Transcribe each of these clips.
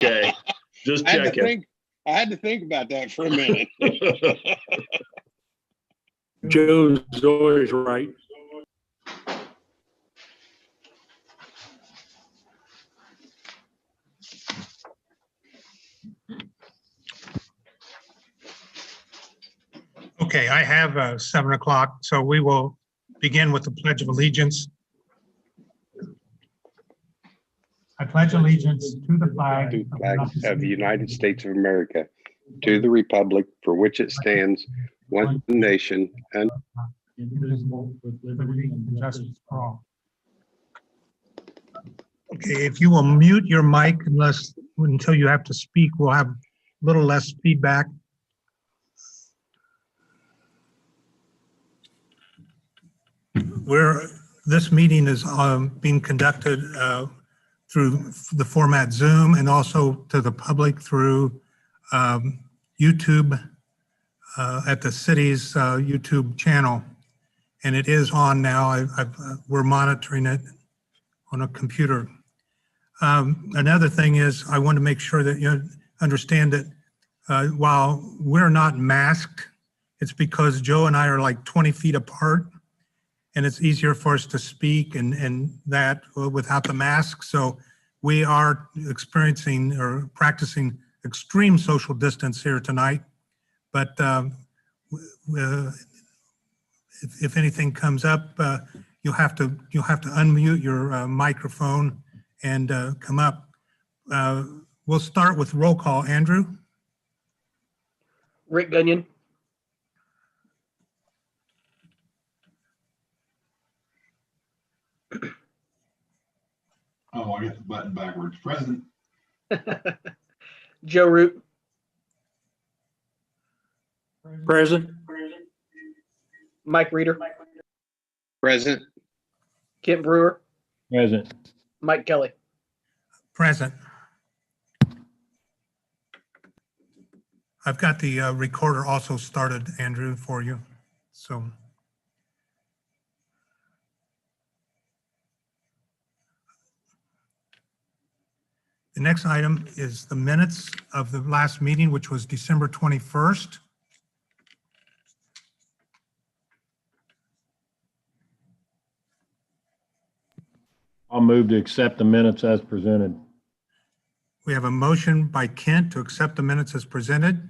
Okay, just checking. I had to think about that for a minute. Joe's always right. Okay, I have 7 o'clock, so we will begin with the Pledge of Allegiance. I pledge allegiance to the flag To the flag of the United States of America, to the republic for which it stands, one nation, and indivisible, with liberty and justice for all. Okay, if you will mute your mic until you have to speak, we'll have a little less feedback. This meeting is being conducted through the format Zoom and also to the public through YouTube at the city's YouTube channel. And it is on now. We're monitoring it on a computer. Another thing is I want to make sure that you understand that while we're not masked, it's because Joe and I are like 20 feet apart. And it's easier for us to speak and that without the mask. So we are experiencing or practicing extreme social distance here tonight. But if anything comes up, you'll have to unmute your microphone and come up. We'll start with roll call. Andrew? Rick Gunyon. Oh, I got the button backwards. Present. Joe Root. Present. Mike Reeder. present. Kent Brewer. Present. Mike Kelly. Present. I've got the recorder also started, Andrew, for you. So. The next item is the minutes of the last meeting, which was December 21st. I'll move to accept the minutes as presented. We have a motion by Kent to accept the minutes as presented.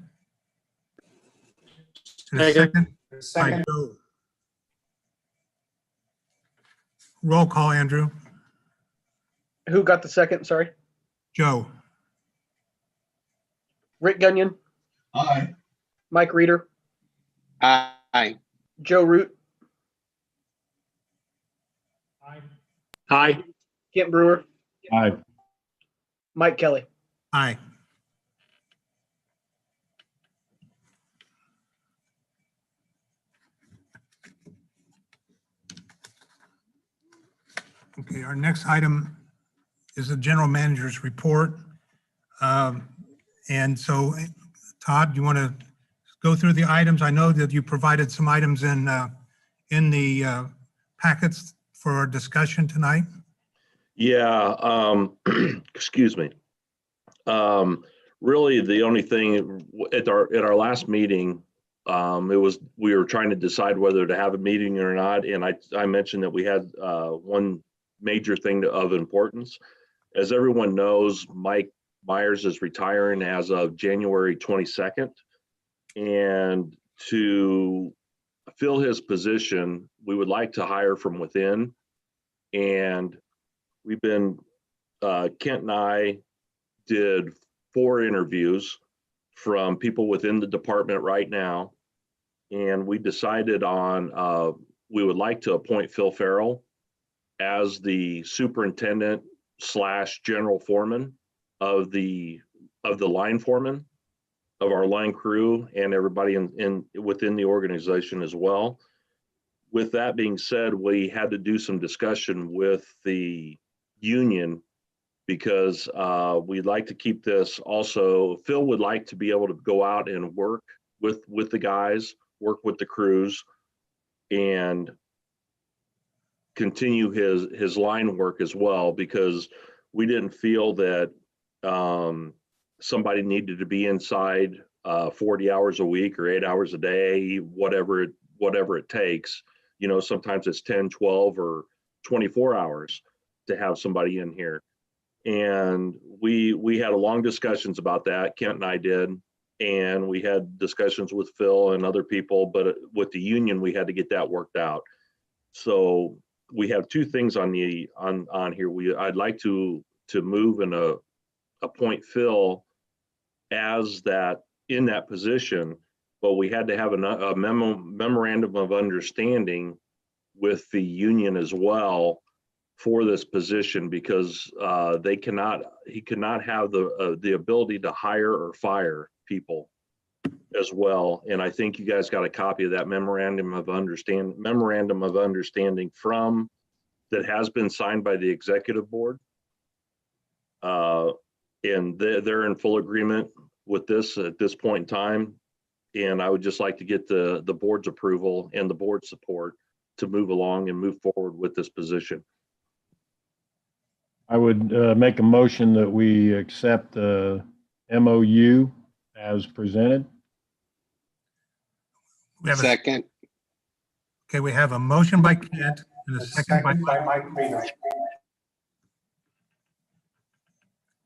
And a second by Joe. Roll call, Andrew. Who got the second? Sorry. Joe. Rick Gunyon. Aye. Mike Reeder. Aye. Joe Root. Aye. Kent Brewer. Aye. Mike Kelly. Aye. Okay, our next item is the general manager's report. And so, Todd, you want to go through the items? I know that you provided some items in the packets for our discussion tonight. Yeah, excuse me. Really, the only thing at our last meeting, we were trying to decide whether to have a meeting or not, and I mentioned that we had one major thing of importance. As everyone knows, Mike Myers is retiring as of January 22nd, and to fill his position, we would like to hire from within. And we've been, Kent and I did 4 interviews from people within the department right now. And we decided on, we would like to appoint Phil Farrell as the superintendent / general foreman of the line foreman of our line crew and everybody within the organization as well. With that being said, we had to do some discussion with the union because we'd like to keep this also. Phil would like to be able to go out and work with the guys, work with the crews, and continue his line work as well, because we didn't feel that somebody needed to be inside 40 hours a week or 8 hours a day, whatever it takes. You know, sometimes it's 10, 12, or 24 hours to have somebody in here. And we had a long discussions about that. Kent and I did. And we had discussions with Phil and other people, but with the union, we had to get that worked out. So we have two things on here. I'd like to move and appoint Phil as that, in that position, but we had to have a memorandum of understanding with the union as well for this position, because he cannot have the ability to hire or fire people as well. And I think you guys got a copy of that memorandum of understanding from that has been signed by the executive board. And they're in full agreement with this at this point in time. And I would just like to get the board's approval and the board support to move along and move forward with this position. I would make a motion that we accept the MOU as presented. We have Second, okay, we have a motion by Kent and a second by Mike Reeder.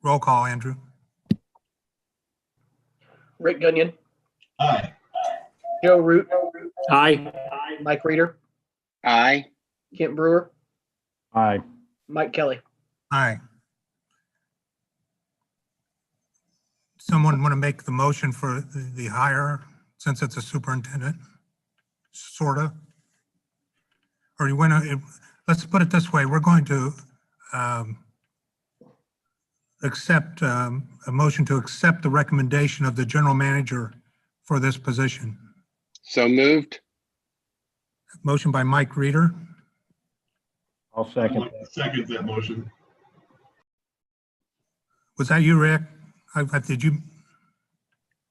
roll call, Andrew. Rick Gunyon, Aye. Joe Root, Aye. Mike Reeder, aye. Kent Brewer, Aye. Mike Kelly. Aye. Someone want to make the motion for the hire, since it's a superintendent, sorta? Or you want to, let's put it this way, we're going to accept, a motion to accept the recommendation of the general manager for this position. So moved. Motion by Mike Reeder, I'll I'd second like that. to second that motion. was that you, Rick? Did you,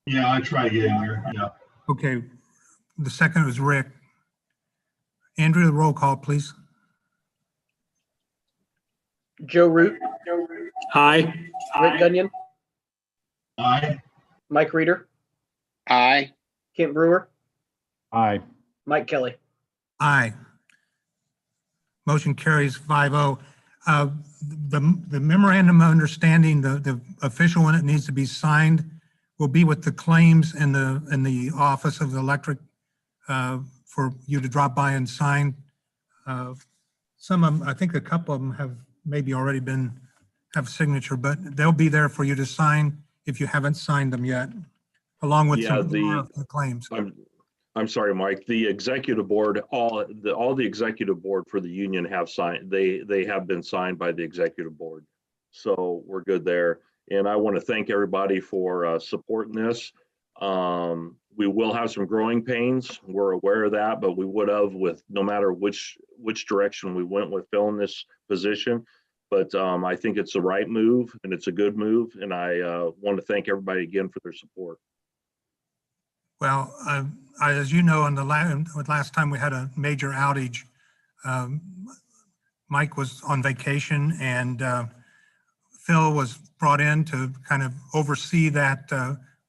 Yeah, I try to get in there. Yeah. okay, the second was Rick. Andrew, the roll call, please. Joe Root, Aye. Rick Gunyon, Aye. Mike Reeder, Aye. Kent Brewer, Aye. Mike Kelly. Aye. Motion carries 5-0. The memorandum of understanding, the official one that needs to be signed will be with the claims in the office of the electric for you to drop by and sign. Some of them, I think a couple of them have maybe already have a signature, but they'll be there for you to sign if you haven't signed them yet, along with Yeah, some of the claims. I'm sorry, Mike, the executive board, all the executive board for the union have signed, they have been signed by the executive board. So we're good there. And I want to thank everybody for supporting this. We will have some growing pains. We're aware of that, but we would have with no matter which direction we went with filling this position. But I think it's the right move and it's a good move. And I want to thank everybody again for their support. Well, as you know, the last time we had a major outage, Mike was on vacation and Phil was brought in to kind of oversee that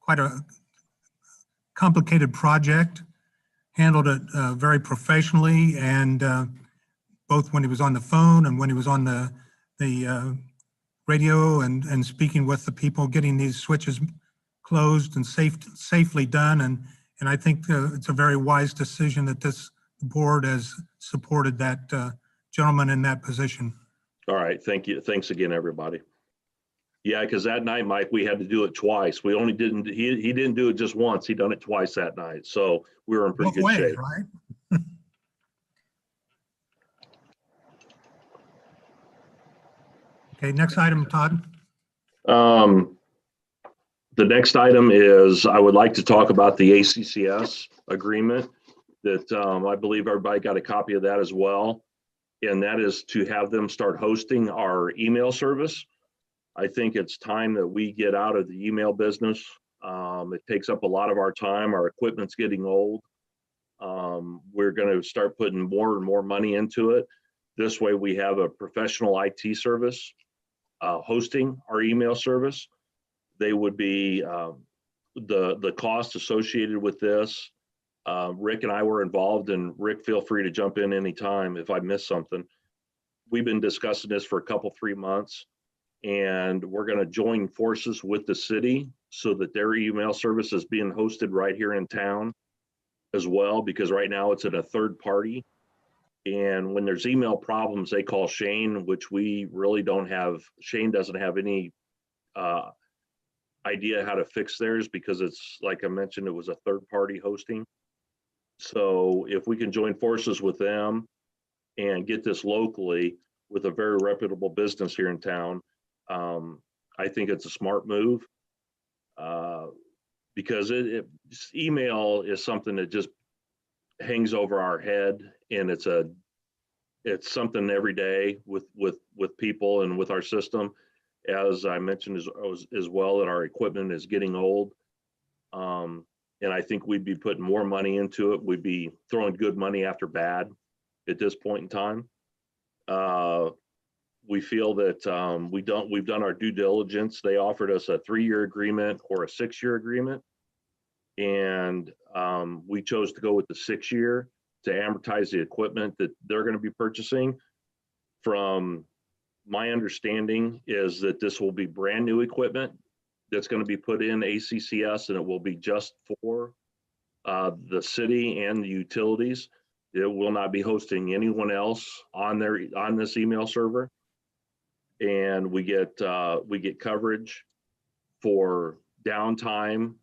quite a complicated project, handled it very professionally, and both when he was on the phone and when he was on the radio and speaking with the people, getting these switches closed and safely done. And I think it's a very wise decision that this board has supported that gentleman in that position. All right, thank you. Thanks again, everybody. Yeah, because that night, Mike, we had to do it twice. We only didn't, he didn't do it just once. He done it twice that night. So we were in pretty Both good ways, shape. right? Okay, next item, Todd. The next item is, I would like to talk about the ACCS agreement that I believe everybody got a copy of that as well. And that is to have them start hosting our email service. I think it's time that we get out of the email business. It takes up a lot of our time. Our equipment's getting old. We're going to start putting more and more money into it. This way we have a professional IT service. hosting our email service. They would be the cost associated with this. Rick and I were involved, and Rick, feel free to jump in anytime if I miss something. We've been discussing this for 3 months, and we're going to join forces with the city so that their email service is being hosted right here in town as well, because right now it's at a third party. And when there's email problems, they call Shane, which we really don't have. Shane doesn't have any idea how to fix theirs because it's, like I mentioned, it was a third party hosting. So if we can join forces with them and get this locally with a very reputable business here in town, I think it's a smart move, because email is something that just hangs over our head, and it's something every day with people and with our system. As I mentioned as well, that our equipment is getting old. And I think we'd be putting more money into it. We'd be throwing good money after bad at this point in time. We feel that we've done our due diligence. They offered us a 3-year agreement or a 6-year agreement. And we chose to go with the 6-year to amortize the equipment that they're going to be purchasing. From my understanding is that this will be brand new equipment that's going to be put in ACCS, and it will be just for the city and the utilities. It will not be hosting anyone else on this email server. And we get coverage for downtime.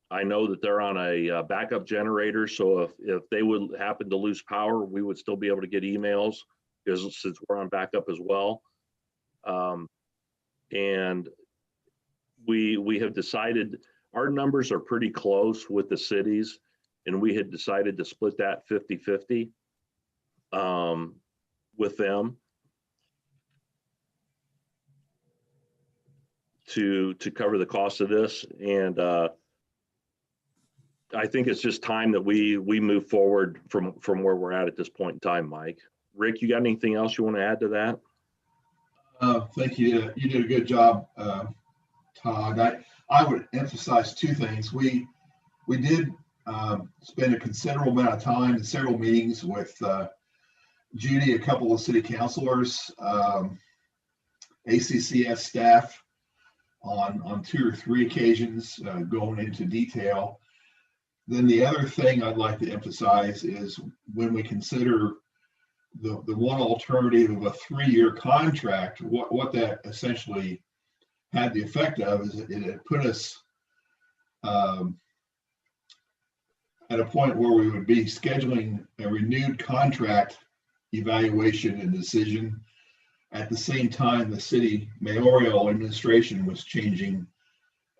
I know that they're on a backup generator, so if they would happen to lose power, we would still be able to get emails, because since we're on backup as well. And we have decided our numbers are pretty close with the cities, and we had decided to split that 50-50 with them to cover the cost of this. And I think it's just time that we move forward from where we're at this point in time. Mike, Rick, you got anything else you want to add to that? Thank you. You did a good job, Todd. I would emphasize 2 things. We did spend a considerable amount of time in several meetings with Judy, a couple of city councilors, ACCS staff on 2 or 3 occasions, going into detail. Then the other thing I'd like to emphasize is when we consider the one alternative of a 3-year contract, what that essentially had the effect of is it had put us at a point where we would be scheduling a renewed contract evaluation and decision at the same time the city mayoral administration was changing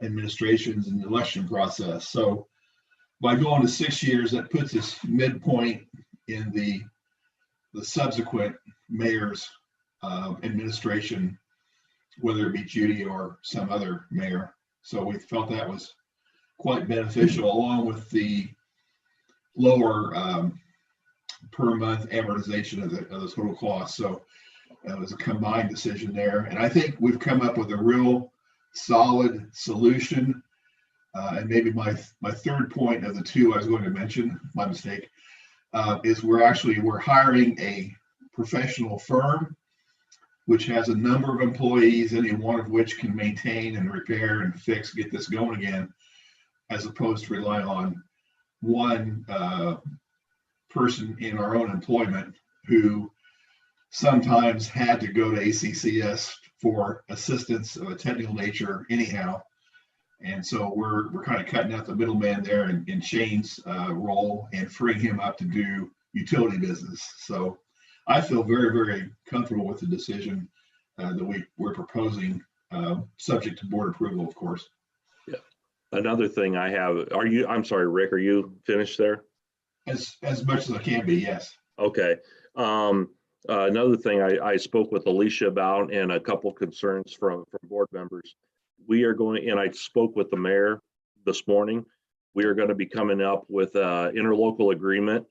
administrations and election process. So by going to 6 years, that puts us midpoint in the subsequent mayor's administration, whether it be Judy or some other mayor. So we felt that was quite beneficial, along with the lower per month amortization of the total cost. So it was a combined decision there. And I think we've come up with a real solid solution. And maybe my third point of the 2 I was going to mention, my mistake, is we're hiring a professional firm which has a number of employees, any one of which can maintain and repair and fix, get this going again, as opposed to relying on one person in our own employment who sometimes had to go to ACCS for assistance of a technical nature anyhow. And so we're kind of cutting out the middleman there in Shane's role and freeing him up to do utility business. So I feel very, very comfortable with the decision that we're proposing, subject to board approval, of course. Yeah. Another thing I have, I'm sorry, Rick, are you finished there? As much as I can be, yes. Okay. Another thing I spoke with Alicia about, and a couple concerns from board members. We are going, and I spoke with the mayor this morning. We are going to be coming up with an interlocal agreement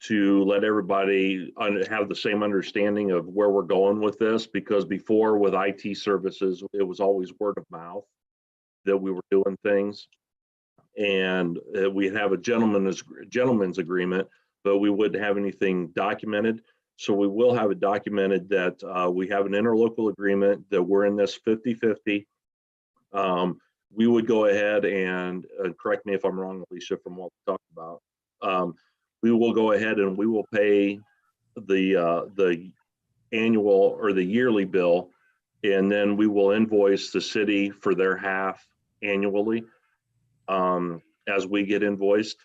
to let everybody have the same understanding of where we're going with this, because before with IT services, it was always word of mouth that we were doing things. And we'd have a gentleman's agreement, but we wouldn't have anything documented. So we will have it documented that we have an interlocal agreement, that we're in this 50-50. We would go ahead and correct me if I'm wrong, Alicia, from what we talked about. We will go ahead and we will pay the annual or the yearly bill, and then we will invoice the city for their half annually as we get invoiced,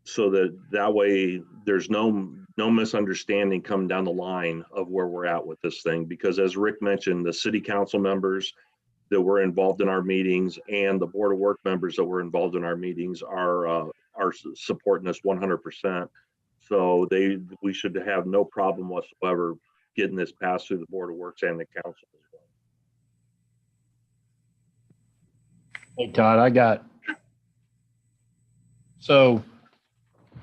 so that way there's no misunderstanding coming down the line of where we're at with this thing. Because as Rick mentioned, the city council members that were involved in our meetings and the board of work members that were involved in our meetings are supporting us 100%. So we should have no problem whatsoever getting this passed through the board of works and the council as well. Hey, Todd, so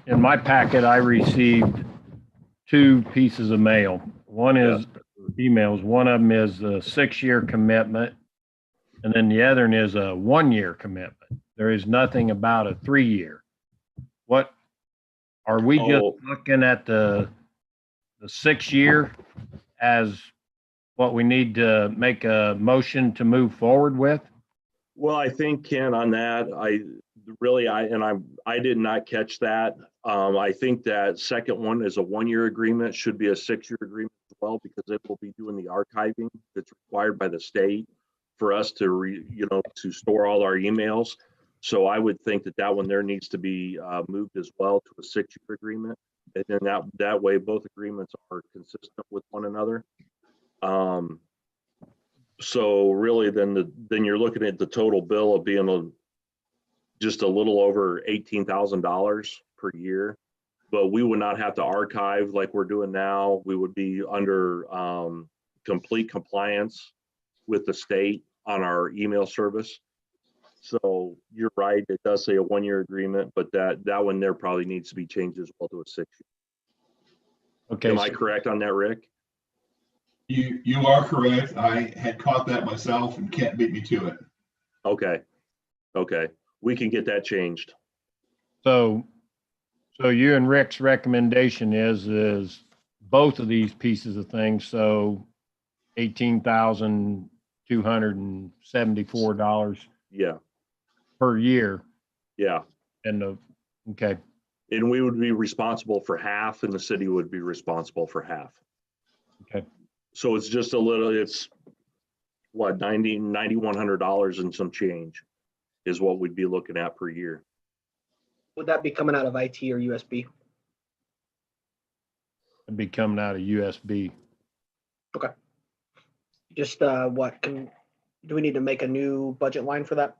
in my packet, I received 2 pieces of mail. One is emails. One of them is a 6-year commitment, and then the other one is a 1-year commitment. There is nothing about a 3-year. What are we just looking at the 6-year as what we need to make a motion to move forward with? Well, I think, Ken, on that, I did not catch that. I think that second one is a 1-year agreement, should be a 6-year agreement as well, because it will be doing the archiving that's required by the state for us to to store all our emails. So I would think that one there needs to be moved as well to a 6-year agreement, and then that way both agreements are consistent with one another. So really, then you're looking at the total bill of being just a little over $18,000 per year, but we would not have to archive like we're doing now. We would be under complete compliance with the state on our email service. So you're right, it does say a 1-year agreement, but that one there probably needs to be changed as well to a 6-year. Okay. Am I correct on that, Rick? You are correct. I had caught that myself and Kent beat me to it. Okay. We can get that changed. So you and Rick's recommendation is both of these pieces of things. So $18,274 Yeah. per year. Yeah. Okay. And we would be responsible for half, and the city would be responsible for half. Okay. So it's just it's what, $9,100 and some change is what we'd be looking at per year. Would that be coming out of IT or USB? It'd be coming out of USB. Okay. Just do we need to make a new budget line for that?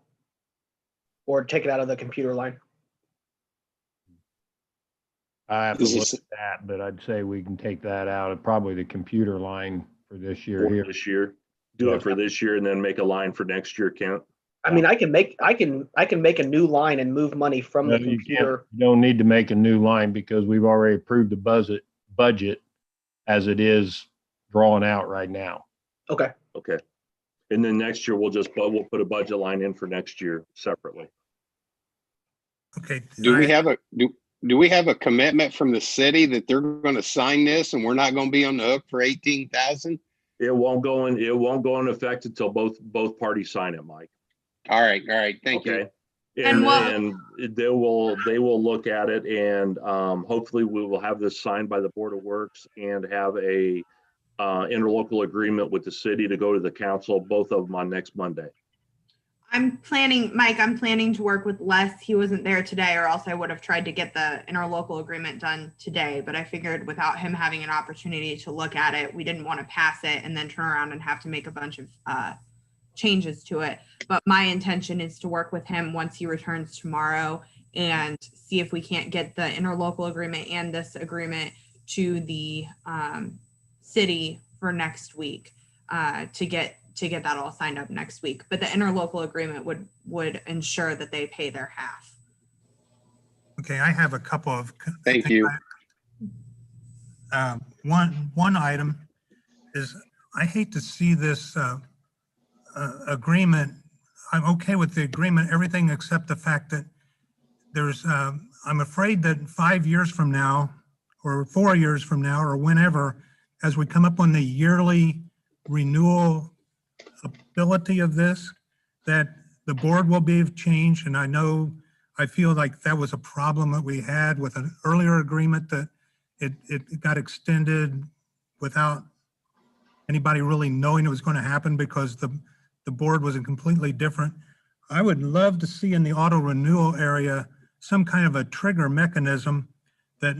Or take it out of the computer line? I have to look at that, but I'd say we can take that out of probably the computer line for this year here. This year, do it for this year and then make a line for next year, Kent. I mean, I can make a new line and move money from the No, you can't. computer. You don't need to make a new line because we've already approved the budget as it is drawn out right now. Okay. Okay. And then next year, we'll put a budget line in for next year separately. Okay. Do we have a commitment from the city that they're going to sign this and we're not going to be on the hook for 18,000? It won't go in effect until both parties sign it, Mike. All right. Thank you. And they will look at it, and hopefully we will have this signed by the Board of Works and have a interlocal agreement with the city to go to the council, both of them on next Monday. I'm planning to work with Les. He wasn't there today, or else I would have tried to get the interlocal agreement done today. But I figured without him having an opportunity to look at it, we didn't want to pass it and then turn around and have to make a bunch of changes to it. But my intention is to work with him once he returns tomorrow and see if we can't get the interlocal agreement and this agreement to the city for next week to get that all signed up next week. But the interlocal agreement would ensure that they pay their half. Okay, I have a couple of. Thank you. One item is, I hate to see this agreement. I'm okay with the agreement, everything except the fact that there's, I'm afraid that 5 years from now, or 4 years from now, or whenever, as we come up on the yearly renewal ability of this, that the board will be changed. And I feel like that was a problem that we had with an earlier agreement, that it got extended without anybody really knowing it was going to happen because the board was completely different. I would love to see in the auto renewal area some kind of a trigger mechanism that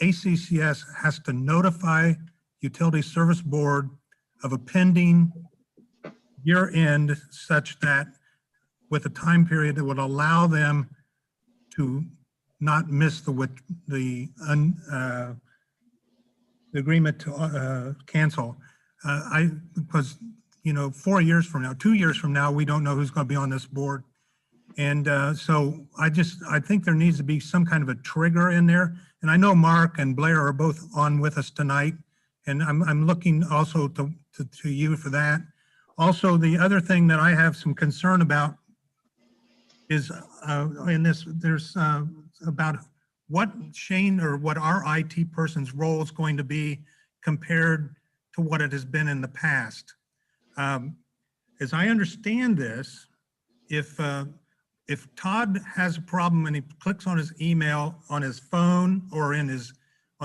ACCS has to notify Utility Service Board of a pending year end, such that with a time period that would allow them to not miss the agreement to cancel. Because 4 years from now, 2 years from now, we don't know who's going to be on this board. And so I think there needs to be some kind of a trigger in there. And I know Mark and Blair are both on with us tonight, and I'm looking also to you for that. Also, the other thing that I have some concern about is there's about what Shane or what our IT person's role is going to be compared to what it has been in the past. As I understand this, if Todd has a problem and he clicks on his email on his phone or on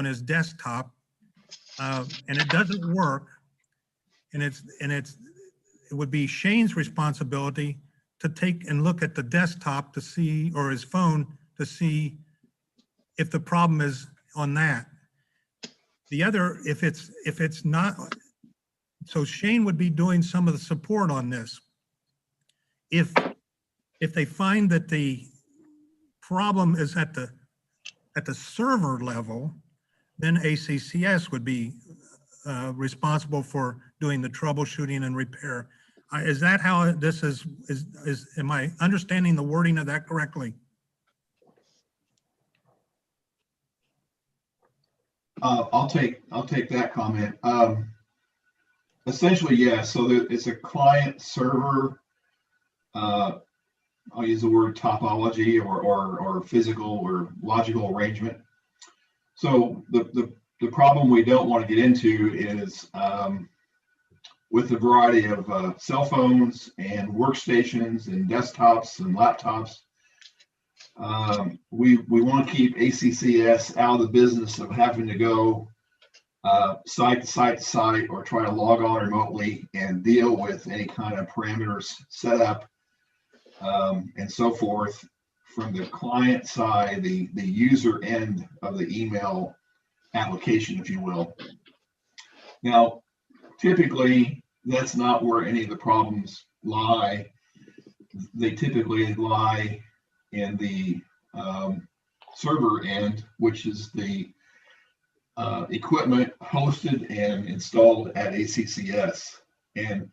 his desktop, and it doesn't work, and it would be Shane's responsibility to take and look at the desktop to see, or his phone to see if the problem is on that. The other, if it's not, so Shane would be doing some of the support on this. If they find that the problem is at the server level, then ACCS would be responsible for doing the troubleshooting and repair. Is that how this is, am I understanding the wording of that correctly? I'll take that comment. Essentially, yes. So it's a client server. I'll use the word topology or physical or logical arrangement. So the problem we don't want to get into is with the variety of cell phones and workstations and desktops and laptops, we want to keep ACCS out of the business of having to go site to site to site or try to log on remotely and deal with any kind of parameters set up and so forth from the client side, the user end of the email application, if you will. Now, typically, that's not where any of the problems lie. They typically lie in the server end, which is the equipment hosted and installed at ACCS. And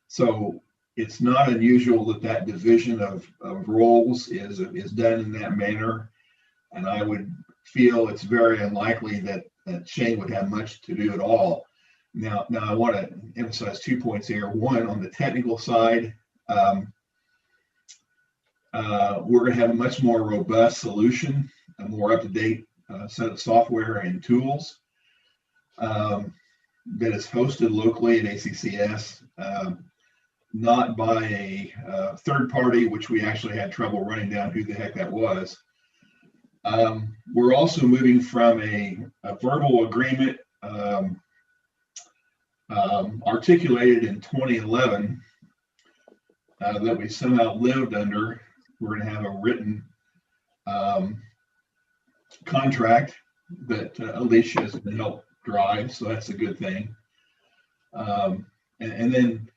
so it's not unusual that division of roles is done in that manner. And I would feel it's very unlikely that Shane would have much to do at all. Now I want to emphasize 2 points here. One, on the technical side, we're going to have a much more robust solution, a more up-to-date set of software and tools that is hosted locally at ACCS, not by a third party, which we actually had trouble running down who the heck that was. We're also moving from a verbal agreement articulated in 2011 that we somehow lived under. We're going to have a written contract that Alicia is going to help drive, so that's a good thing. And then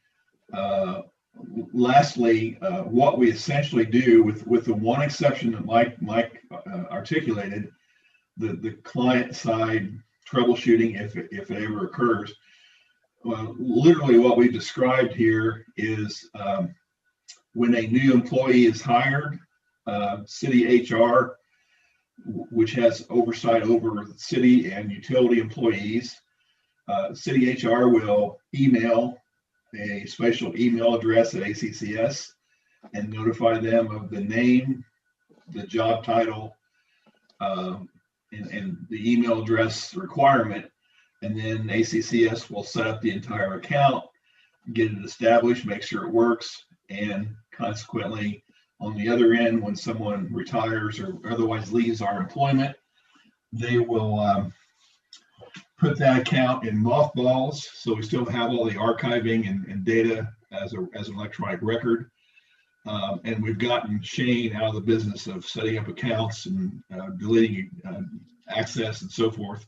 lastly, what we essentially do with the one exception that Mike articulated, the client side troubleshooting if it ever occurs. Well, literally what we described here is when a new employee is hired, city HR which has oversight over city and utility employees. City HR will email a special email address at ACCS and notify them of the name, the job title, and the email address requirement. And then ACCS will set up the entire account, get it established, make sure it works, and consequently, on the other end, when someone retires or otherwise leaves our employment, they will put that account in mothballs. So we still have all the archiving and data as an electronic record. And we've gotten Shane out of the business of setting up accounts and deleting access and so forth,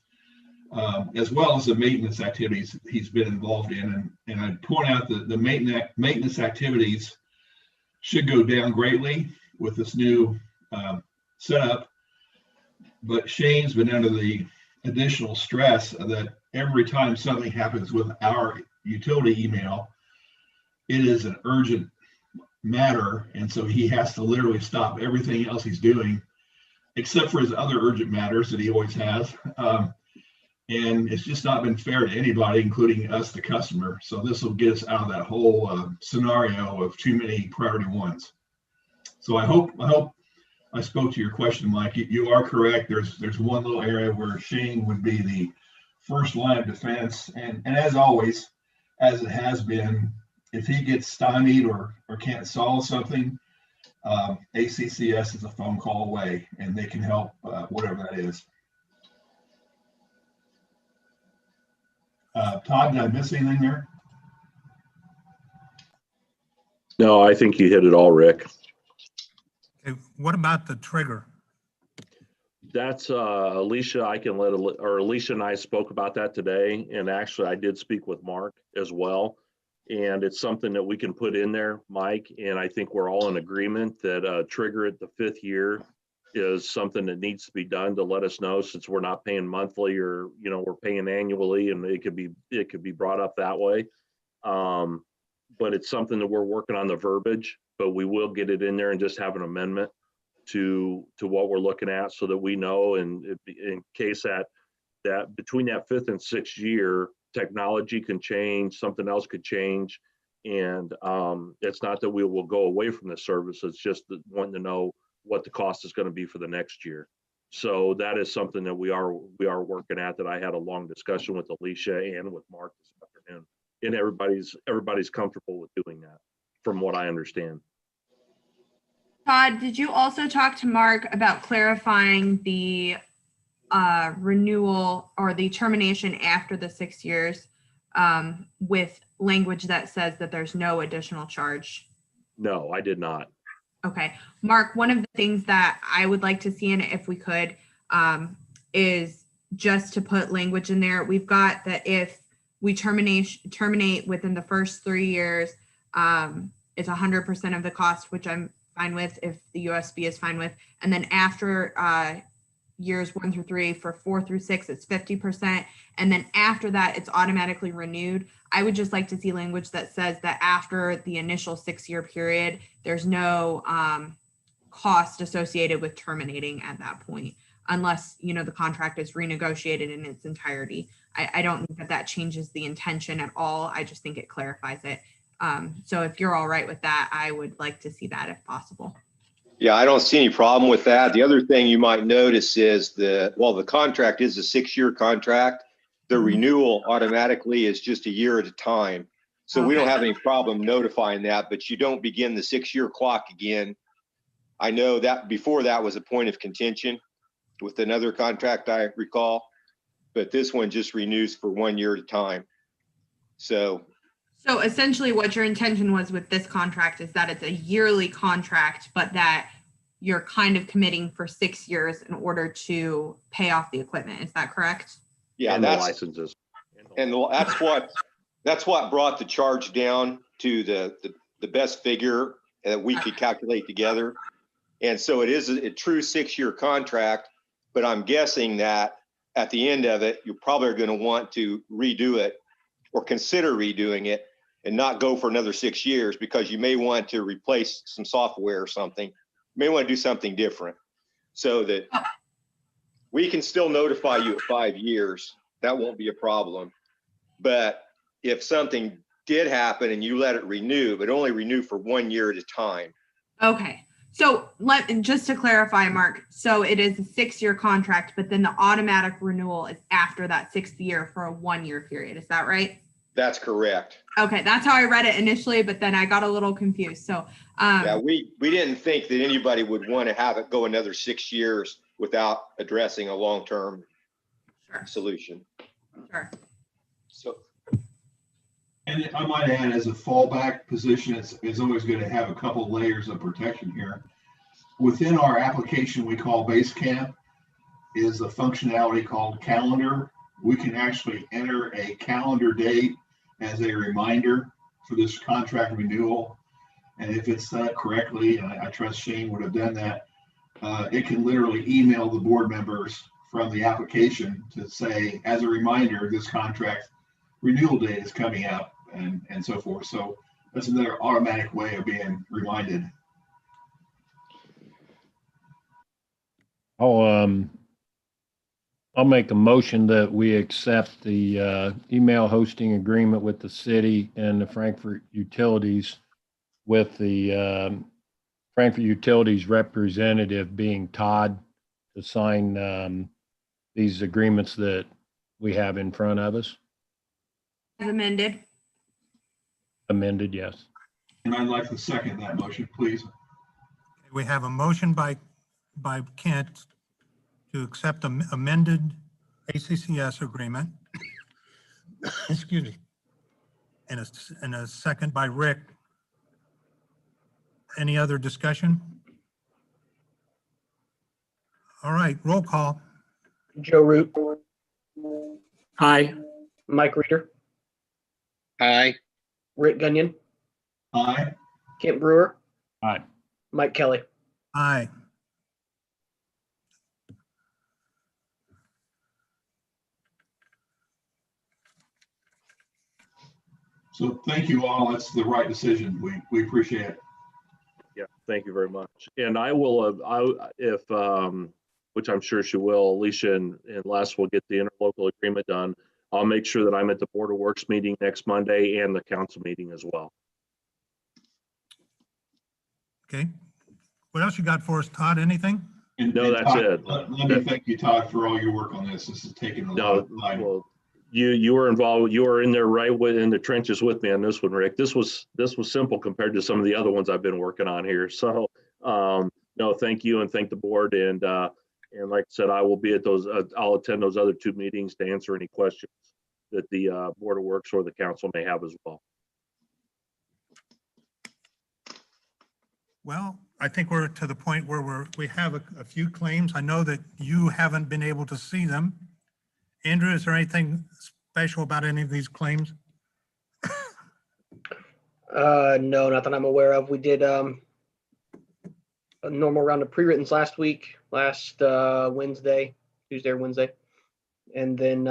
as well as the maintenance activities he's been involved in. And I'd point out that the maintenance activities should go down greatly with this new setup. But Shane's been under the additional stress that every time something happens with our utility email, it is an urgent matter. And so he has to literally stop everything else he's doing, except for his other urgent matters that he always has. And it's just not been fair to anybody, including us, the customer. So this will get us out of that whole scenario of too many priority ones. So I hope I spoke to your question, Mike. You are correct. There's one little area where Shane would be the first line of defense. And as always, as it has been, if he gets stymied or can't solve something, ACCS is a phone call away, and they can help whatever that is. Todd, did I miss anything there? No, I think you hit it all, Rick. Okay, what about the trigger? That's Alicia. Alicia and I spoke about that today, and actually I did speak with Mark as well. And it's something that we can put in there, Mike. And I think we're all in agreement that trigger at the 5th year is something that needs to be done to let us know, since we're not paying monthly or, we're paying annually, and it could be brought up that way. But it's something that we're working on the verbiage, but we will get it in there and just have an amendment to what we're looking at, so that we know, and in case that between that 5th and 6th year, technology can change, something else could change. And it's not that we will go away from the service. It's just that wanting to know what the cost is going to be for the next year. So that is something that we are working at, that I had a long discussion with Alicia and with Mark this afternoon. And everybody's comfortable with doing that, from what I understand. Todd, did you also talk to Mark about clarifying the renewal or the termination after the 6 years with language that says that there's no additional charge? No, I did not. Okay. Mark, one of the things that I would like to see in it, if we could, is just to put language in there. We've got that if we terminate within the first 3 years, it's 100% of the cost, which I'm fine with if the USB is fine with. And then after years 1 through 3, for 4 through 6, it's 50%. And then after that, it's automatically renewed. I would just like to see language that says that after the initial 6-year period, there's no cost associated with terminating at that point, unless, the contract is renegotiated in its entirety. I don't think that changes the intention at all. I just think it clarifies it. So if you're all right with that, I would like to see that if possible. Yeah, I don't see any problem with that. The other thing you might notice is that while the contract is a 6-year contract, the renewal automatically is just a year at a time. So we don't have any problem notifying that, but you don't begin the 6-year clock again. I know that before that was a point of contention with another contract, I recall, but this one just renews for 1 year at a time. So essentially what your intention was with this contract is that it's a yearly contract, but that you're kind of committing for 6 years in order to pay off the equipment. Is that correct? Yeah, and that's the licenses. And that's what brought the charge down to the best figure that we could calculate together. And so it is a true 6-year contract, but I'm guessing that at the end of it, you probably are going to want to redo it or consider redoing it and not go for another 6 years, because you may want to replace some software or something. You may want to do something different, so that we can still notify you at 5 years. That won't be a problem. But if something did happen and you let it renew, but only renew for 1 year at a time. Okay. So just to clarify, Mark, so it is a 6-year contract, but then the automatic renewal is after that 6th year for a 1-year period. Is that right? That's correct. Okay. That's how I read it initially, but then I got a little confused. So, Yeah, we didn't think that anybody would want to have it go another 6 years without addressing a long-term sure. solution. Sure. So, And I might add, as a fallback position, it's always good to have a couple layers of protection here. Within our application we call Basecamp is a functionality called Calendar. We can actually enter a calendar date as a reminder for this contract renewal. And if it's done correctly, and I trust Shane would have done that, it can literally email the board members from the application to say, as a reminder, this contract renewal date is coming up, and so forth. So that's another automatic way of being reminded. I'll make a motion that we accept the email hosting agreement with the city and the Frankfurt Utilities, with the Frankfurt Utilities representative being Todd, to sign these agreements that we have in front of us. As amended. Amended, yes. And I'd like to second that motion, please. We have a motion by Kent to accept amended ACCS agreement. Excuse me. And a second by Rick. Any other discussion? All right, roll call. Joe Root, Aye. Mike Reeder, Aye. Rick Gunyon, Aye. Kent Brewer, Aye. Mike Kelly. Aye. So thank you all. That's the right decision. We appreciate it. Yeah, thank you very much. And I will, if, which I'm sure she will, Alicia and Les will get the interlocal agreement done. I'll make sure that I'm at the Board of Works meeting next Monday and the council meeting as well. Okay. What else you got for us, Todd? Anything? No, And that's Todd, it. Let me thank you, Todd, for all your work on this. This is taking a lot No, of time. well, you were involved, you were in there right in the trenches with me on this one, Rick. This was simple compared to some of the other ones I've been working on here. So, no, thank you and thank the board. And like I said, I will be at those, I'll attend those other 2 meetings to answer any questions that the Board of Works or the council may have as well. Well, I think we're to the point where we have a few claims. I know that you haven't been able to see them. Andrew, is there anything special about any of these claims? No, not that I'm aware of. We did a normal round of pre-writtens last week, Wednesday, Tuesday or Wednesday. And then,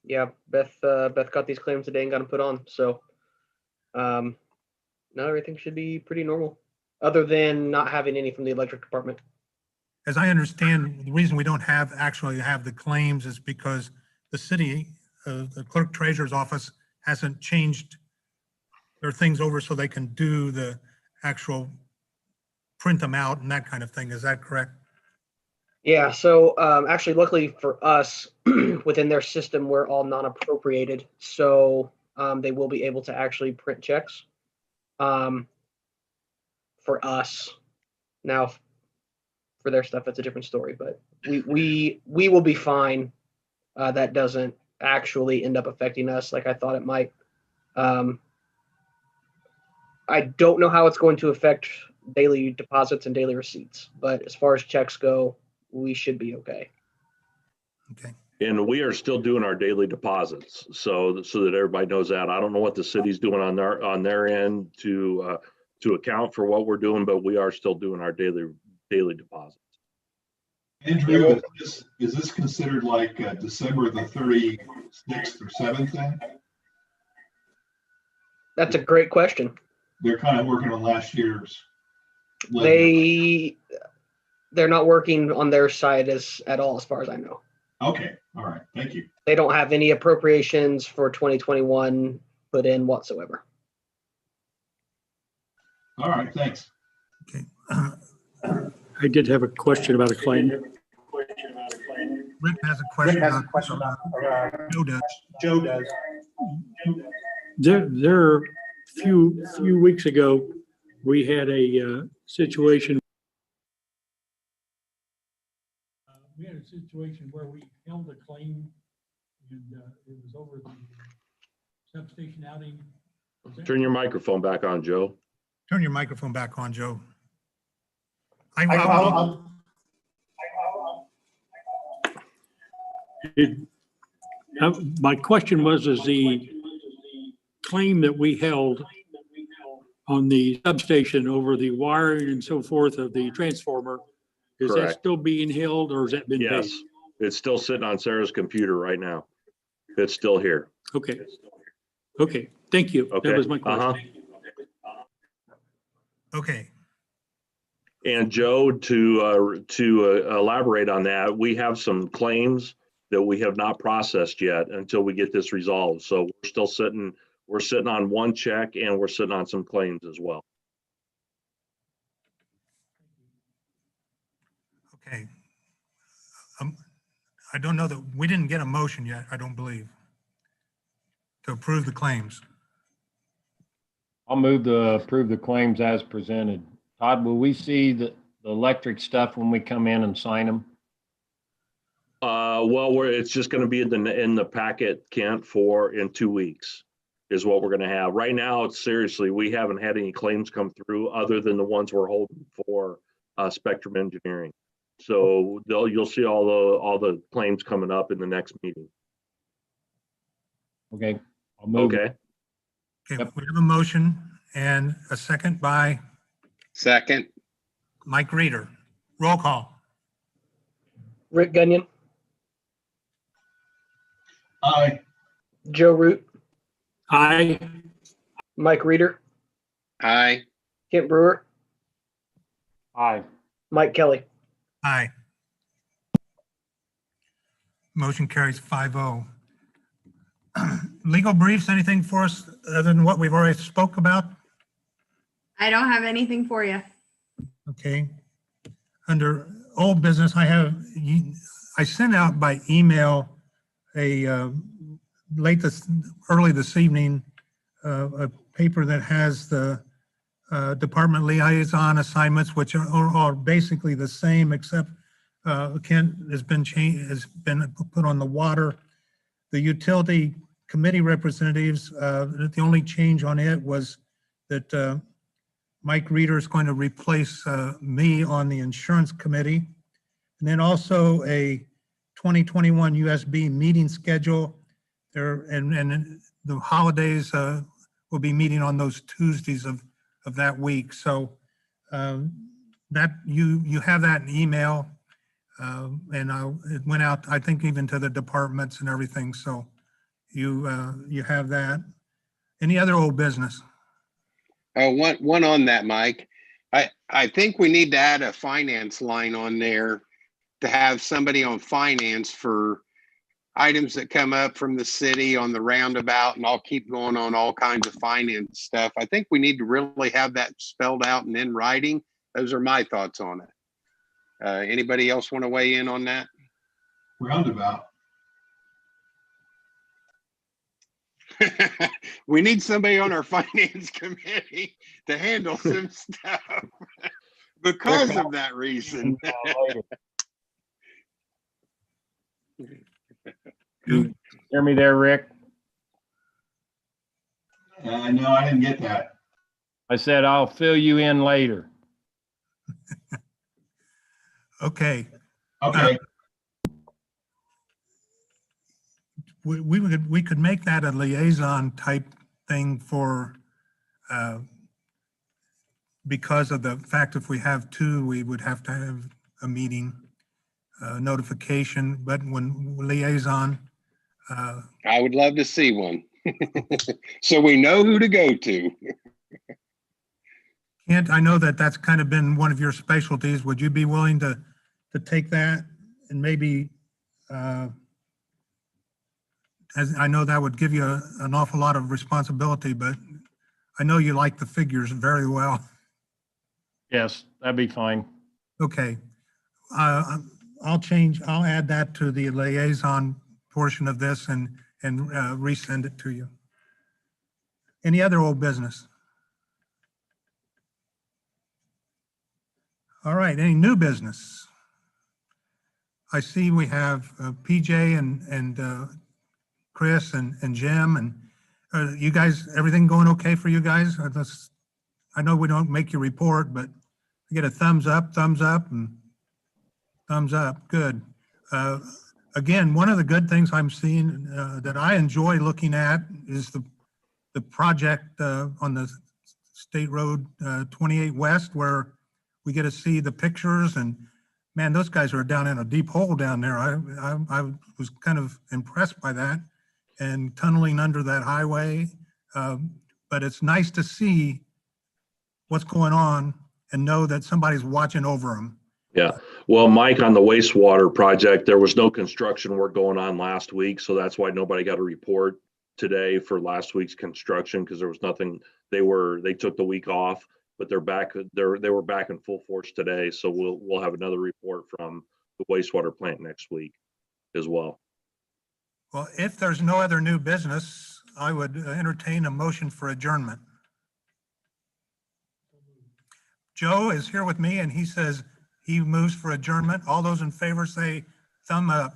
yeah, Beth got these claims today and got them put on. So, no, everything should be pretty normal, other than not having any from the electric department. As I understand, the reason we don't actually have the claims is because the city, the clerk treasurer's office hasn't changed their things over so they can do the actual print them out and that kind of thing. Is that correct? Yeah, so actually, luckily for us, within their system, we're all non-appropriated. So they will be able to actually print checks for us. Now, for their stuff, that's a different story, but we will be fine. That doesn't actually end up affecting us like I thought it might. I don't know how it's going to affect daily deposits and daily receipts, but as far as checks go, we should be okay. Okay. And we are still doing our daily deposits, so that everybody knows that. I don't know what the city's doing on their end to account for what we're doing, but we are still doing our daily deposits. Andrew, is this considered like December the 36th or 7th then? That's a great question. They're kind of working on last year's. ledger. They're not working on their side at all, as far as I know. Okay, all right, thank you. They don't have any appropriations for 2021 put in whatsoever. All right, thanks. Okay. I did have a question about a claim. Rick has a question. Joe does. There, few weeks ago, we had a situation. We had a situation where we held a claim and it was over the substation outing. Turn your microphone back on, Joe. Turn your microphone back on, Joe. My question was, is the claim that we held on the substation over the wiring and so forth of the transformer, is that Correct. still being held or has that been paid? Yes, it's still sitting on Sarah's computer right now. It's still here. Okay. Okay, thank you. Okay. That was my Uh-huh. question. Okay. And Joe, to elaborate on that, we have some claims that we have not processed yet until we get this resolved. So we're sitting on one check and we're sitting on some claims as well. Okay. I don't know that, we didn't get a motion yet, I don't believe, to approve the claims. I'll move to approve the claims as presented. Todd, will we see the electric stuff when we come in and sign them? Well, it's just gonna be in the packet, Kent, in 2 weeks is what we're gonna have. Right now, it's seriously, we haven't had any claims come through other than the ones we're holding for Spectrum Engineering. So you'll see all the claims coming up in the next meeting. Okay, I'll move. Okay, Okay, Yep. we have a motion and a second by Second, Mike Reeder. Roll call. Rick Gunyon, Aye. Joe Root, Aye. Mike Reeder, aye. Kent Brewer, Aye. Mike Kelly. Aye. Motion carries 5-0. Legal briefs, anything for us other than what we've already spoke about? I don't have anything for you. Okay. Under old business, I sent out by email early this evening, a paper that has the department liaison assignments, which are basically the same, except Kent has been put on the water. The utility committee representatives, the only change on it was that Mike Reeder is going to replace me on the insurance committee. And then also a 2021 USB meeting schedule there, and the holidays will be meeting on those Tuesdays of that week. So that you have that in email, and it went out, I think, even to the departments and everything. So you have that. Any other old business? One on that, Mike. I think we need to add a finance line on there to have somebody on finance for items that come up from the city on the roundabout, and I'll keep going on all kinds of finance stuff. I think we need to really have that spelled out and in writing. Those are my thoughts on it. Anybody else want to weigh in on that? Roundabout. We need somebody on our finance committee to handle some stuff because of that reason. You hear me there, Rick? No, I didn't get that. I said I'll fill you in later. Okay. Okay, We could make that a liaison type thing for, because of the fact if we have two, we would have to have a meeting notification, but when liaison, I would love to see one. So we know who to go to. Kent, I know that that's kind of been one of your specialties. Would you be willing to take that and maybe, as I know that would give you an awful lot of responsibility, but I know you like the figures very well. Yes, that'd be fine. Okay. I'll add that to the liaison portion of this and resend it to you. Any other old business? All right, any new business? I see we have PJ and Chris and Jim and you guys, everything going okay for you guys? I know we don't make your report, but I get a thumbs up, and thumbs up. Good. Again, one of the good things I'm seeing that I enjoy looking at is the project on the State Road 28 West, where we get to see the pictures, and man, those guys are down in a deep hole down there. I was kind of impressed by that, and tunneling under that highway. But it's nice to see what's going on and know that somebody's watching over them. Yeah. Well, Mike, on the wastewater project, there was no construction work going on last week. So that's why nobody got a report today for last week's construction, because there was nothing. They took the week off, but they're back. They were back in full force today. So we'll have another report from the wastewater plant next week as well. Well, if there's no other new business, I would entertain a motion for adjournment. Joe is here with me and he says he moves for adjournment. All those in favor say thumb up.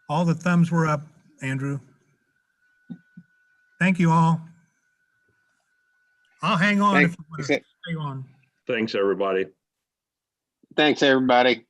All the thumbs were up, Andrew. Thank you all. I'll hang on if you want to stay on. Thanks, everybody. Thanks, everybody.